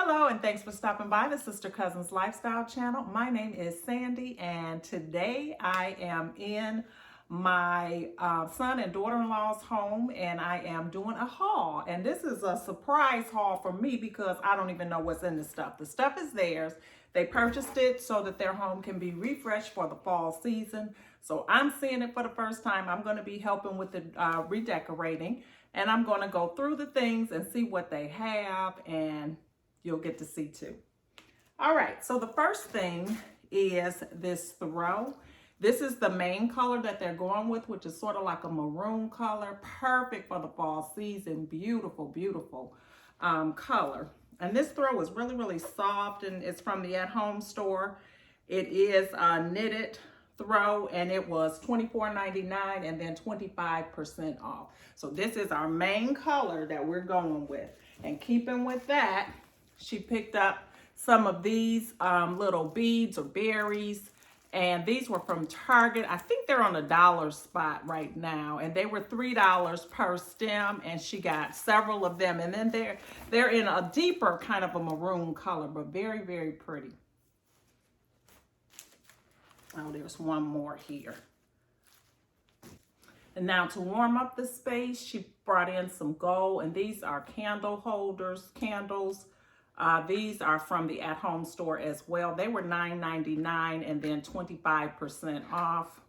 Hello, and thanks for stopping by the Sister Cousins Lifestyle channel. My name is Sandy, and today I am in my son and daughter-in-law's home, and I am doing a haul. And this is a surprise haul for me because I don't even know what's in the stuff. The stuff is theirs. They purchased it so that their home can be refreshed for the fall season. So I'm seeing it for the first time. I'm going to be helping with the redecorating, and I'm going to go through the things and see what they have, and you'll get to see too. All right, so the first thing is this throw. This is the main color that they're going with, which is sort of like a maroon color, perfect for the fall season. Beautiful, beautiful color. And this throw is really, really soft, and it's from the At Home store. It is a knitted throw, and it was $24.99 and then 25% off. So this is our main color that we're going with. And keeping with that, she picked up some of these little beads or berries, and these were from Target. I think they're on a dollar spot right now, and they were $3 per stem, and she got several of them. And then they're in a deeper kind of a maroon color, but very, very pretty. Oh, there's one more here. And now to warm up the space, she brought in some gold, and these are candle holders, candles. These are from the At Home store as well. They were $9.99 and then 25% off.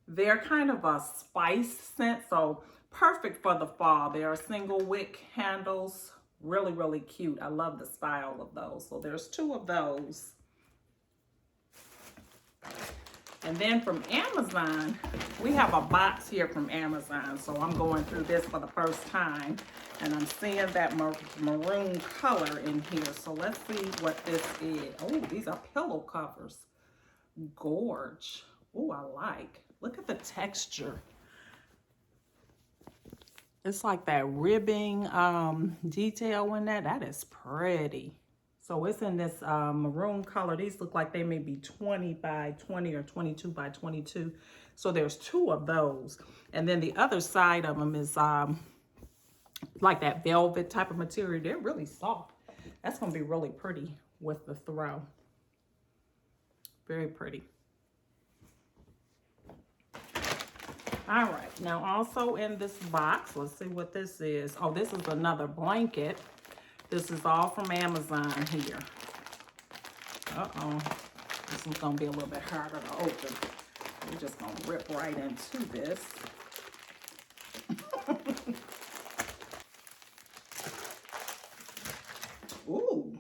They're kind of a spice scent, so perfect for the fall. They are single wick candles, really, really cute. I love the style of those. So there's two of those. And then from Amazon, we have a box here from Amazon. So I'm going through this for the first time, and I'm seeing that maroon color in here. So let's see what this is. Oh, these are pillow covers. Gorge. Oh, I like. Look at the texture. It's like that ribbing detail in that. That is pretty. So it's in this maroon color. These look like they may be 20 by 20 or 22 by 22. So there's two of those. And then the other side of them is like that velvet type of material. They're really soft. That's going to be really pretty with the throw. Very pretty. All right. Now also in this box, let's see what this is. Oh, this is another blanket. This is all from Amazon here. Uh-oh. This one's going to be a little bit harder to open. We're just going to rip right into this. Ooh.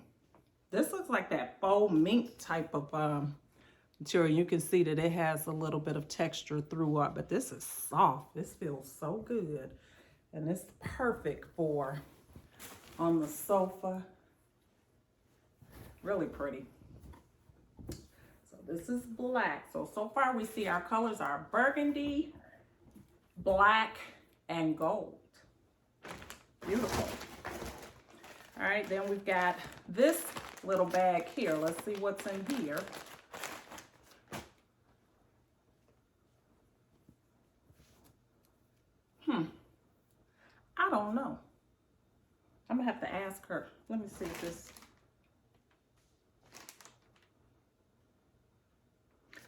This looks like that faux mink type of material. You can see that it has a little bit of texture throughout, but this is soft. This feels so good. And it's perfect for on the sofa. Really pretty. So this is black. So far we see our colors are burgundy, black, and gold. Beautiful. All right, then we've got this little bag here. Let's see what's in here. I don't know. I'm gonna have to ask her. Let me see if this.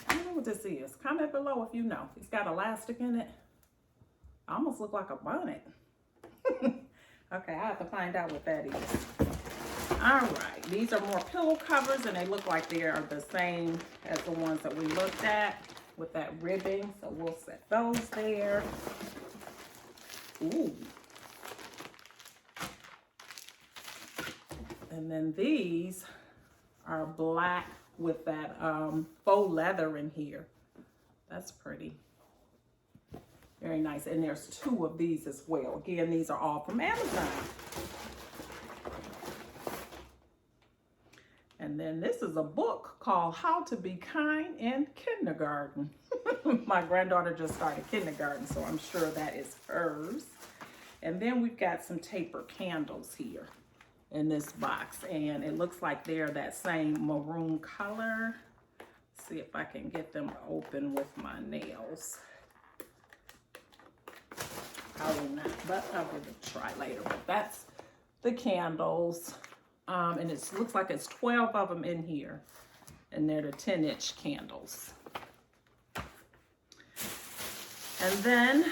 I don't know what this is. Comment below if you know. It's got elastic in it. Almost look like a bonnet. Okay, I have to find out what that is. All right, these are more pillow covers, and they look like they are the same as the ones that we looked at with that ribbing. So we'll set those there. Ooh. And then these are black with that faux leather in here. That's pretty. Very nice. And there's two of these as well. Again, these are all from Amazon. And then this is a book called How to Be Kind in Kindergarten. My granddaughter just started kindergarten, so I'm sure that is hers. And then we've got some taper candles here in this box, and it looks like they're that same maroon color. Let's see if I can get them open with my nails. Probably not, but I'll give it a try later. But that's the candles. And it looks like it's 12 of them in here. And they're the 10-inch candles. And then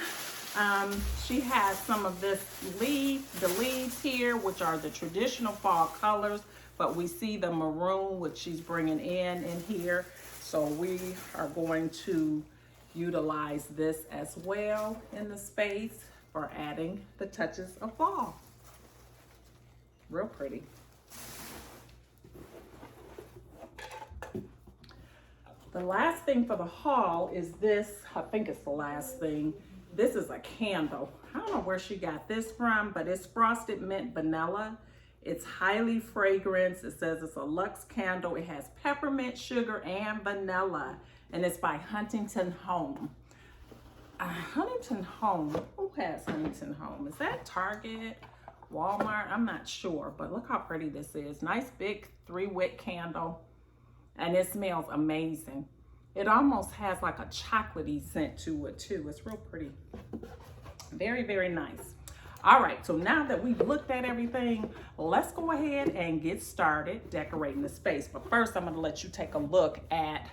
she has some of the leaves here, which are the traditional fall colors, but we see the maroon, which she's bringing in here. So we are going to utilize this as well in the space for adding the touches of fall. Real pretty. The last thing for the haul is this. I think it's the last thing. This is a candle. I don't know where she got this from, but it's frosted mint vanilla. It's highly fragrant. It says it's a luxe candle. It has peppermint, sugar, and vanilla. And it's by Huntington Home. Huntington Home, who has Huntington Home? Is that Target, Walmart? I'm not sure, but look how pretty this is. Nice big 3-wick candle. And it smells amazing. It almost has like a chocolatey scent to it too. It's real pretty. Very, very nice. All right, so now that we've looked at everything, let's go ahead and get started decorating the space. But first, I'm gonna let you take a look at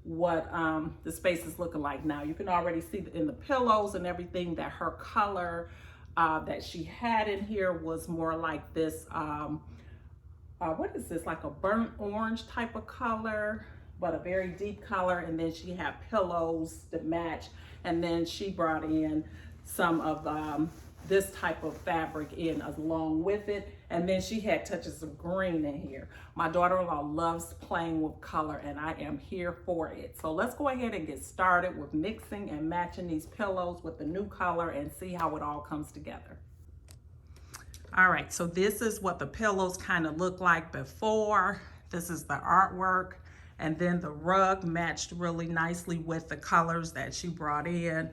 what the space is looking like now. You can already see in the pillows and everything that her color that she had in here was more like this, what is this, like a burnt orange type of color, but a very deep color. And then she had pillows that match. And then she brought in some of this type of fabric in along with it. And then she had touches of green in here. My daughter-in-law loves playing with color, and I am here for it. So let's go ahead and get started with mixing and matching these pillows with the new color and see how it all comes together. All right, so this is what the pillows kind of look like before. This is the artwork. And then the rug matched really nicely with the colors that she brought in.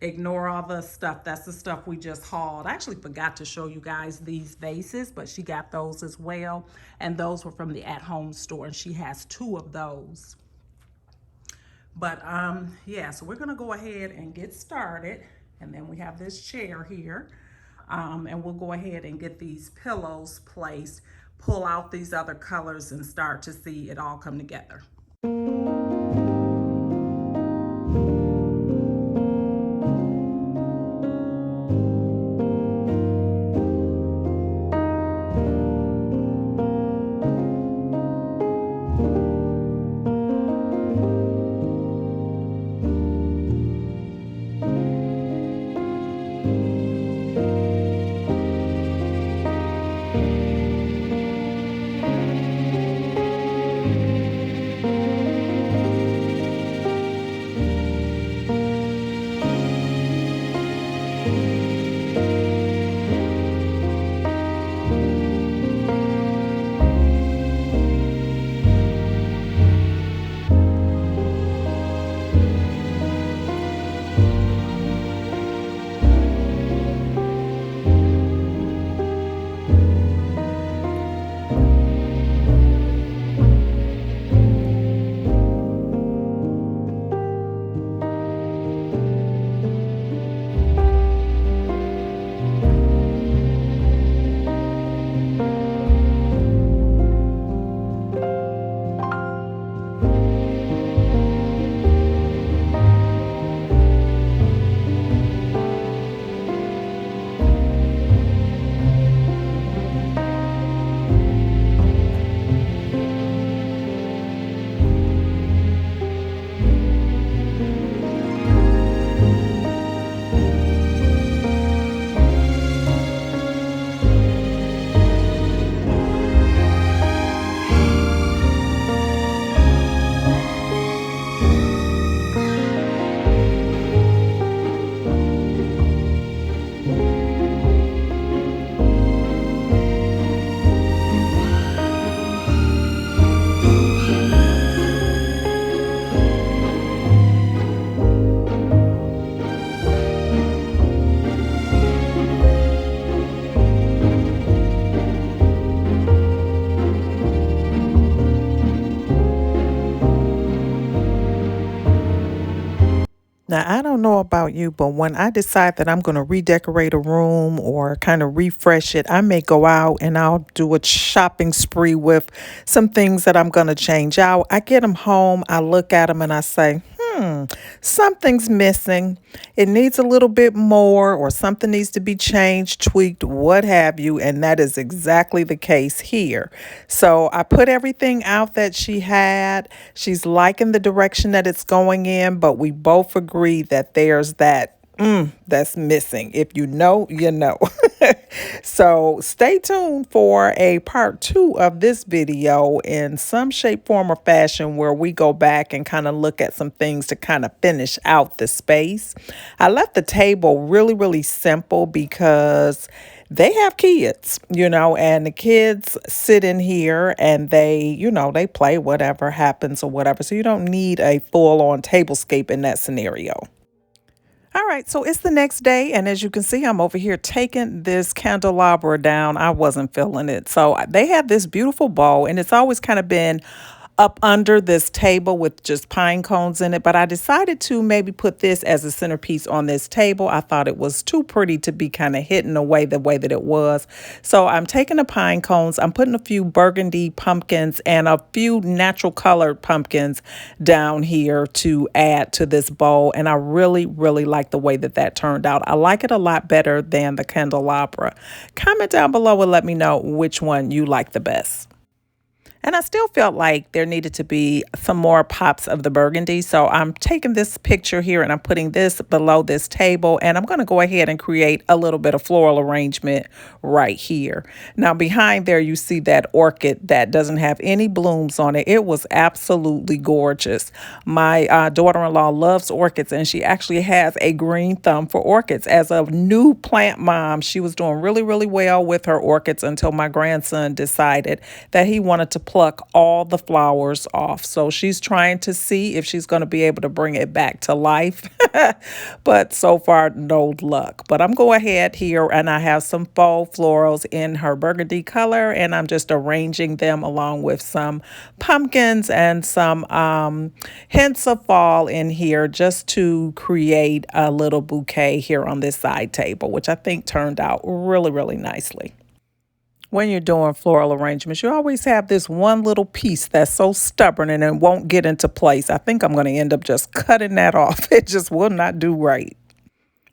Ignore all the stuff. That's the stuff we just hauled. I actually forgot to show you guys these vases, but she got those as well. And those were from the at-home store, and she has 2 of those. But yeah, so we're gonna go ahead and get started. And then we have this chair here. And we'll go ahead and get these pillows placed, pull out these other colors, and start to see it all come together. Now, I don't know about you, but when I decide that I'm going to redecorate a room or kind of refresh it, I may go out and I'll do a shopping spree with some things that I'm going to change out. I get them home, I look at them and I say, something's missing. It needs a little bit more, or something needs to be changed, tweaked, what have you. And that is exactly the case here. So I put everything out that she had. She's liking the direction that it's going in, but we both agree that there's that that's missing. If you know, you know. So stay tuned for a part 2 of this video in some shape, form, or fashion, where we go back and kind of look at some things to kind of finish out the space. I left the table really, really simple because they have kids, and the kids sit in here and they play whatever happens or whatever. So you don't need a full on tablescape in that scenario. All right, so it's the next day, and as you can see, I'm over here taking this candelabra down. I wasn't feeling it. So they have this beautiful bowl, and it's always kind of been up under this table with just pine cones in it. But I decided to maybe put this as a centerpiece on this table. I thought it was too pretty to be kind of hidden away the way that it was. So I'm taking the pine cones, I'm putting a few burgundy pumpkins and a few natural colored pumpkins down here to add to this bowl. And I really, really like the way that that turned out. I like it a lot better than the candelabra. Comment down below and let me know which one you like the best. And I still felt like there needed to be some more pops of the burgundy. So I'm taking this picture here and I'm putting this below this table. And I'm going to go ahead and create a little bit of floral arrangement right here. Now behind there, you see that orchid that doesn't have any blooms on it. It was absolutely gorgeous. My daughter-in-law loves orchids, and she actually has a green thumb for orchids. As a new plant mom, she was doing really, really well with her orchids until my grandson decided that he wanted to pluck all the flowers off. So she's trying to see if she's going to be able to bring it back to life. But so far, no luck. But I'm going ahead here and I have some faux florals in her burgundy color, and I'm just arranging them along with some pumpkins and some hints of fall in here, just to create a little bouquet here on this side table, which I think turned out really, really nicely. When you're doing floral arrangements, you always have this one little piece that's so stubborn and it won't get into place. I think I'm going to end up just cutting that off. It just will not do right.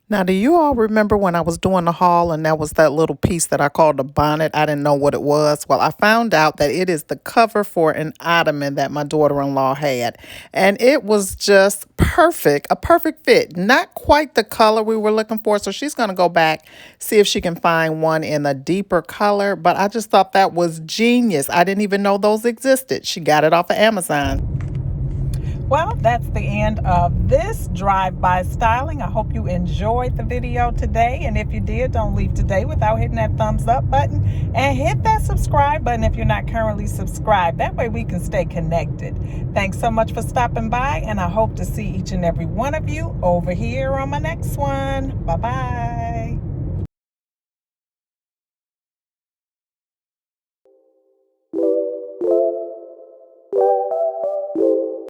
Now, do you all remember when I was doing the haul and that was that little piece that I called a bonnet? I didn't know what it was. Well, I found out that it is the cover for an ottoman that my daughter-in-law had. And it was just perfect, a perfect fit. Not quite the color we were looking for. So she's going to go back, see if she can find one in a deeper color. But I just thought that was genius. I didn't even know those existed. She got it off of Amazon. Well, that's the end of this drive-by styling. I hope you enjoyed the video today. And if you did, don't leave today without hitting that thumbs up button and hit that subscribe button if you're not currently subscribed. That way we can stay connected. Thanks so much for stopping by, and I hope to see each and every one of you over here on my next one. Bye-bye.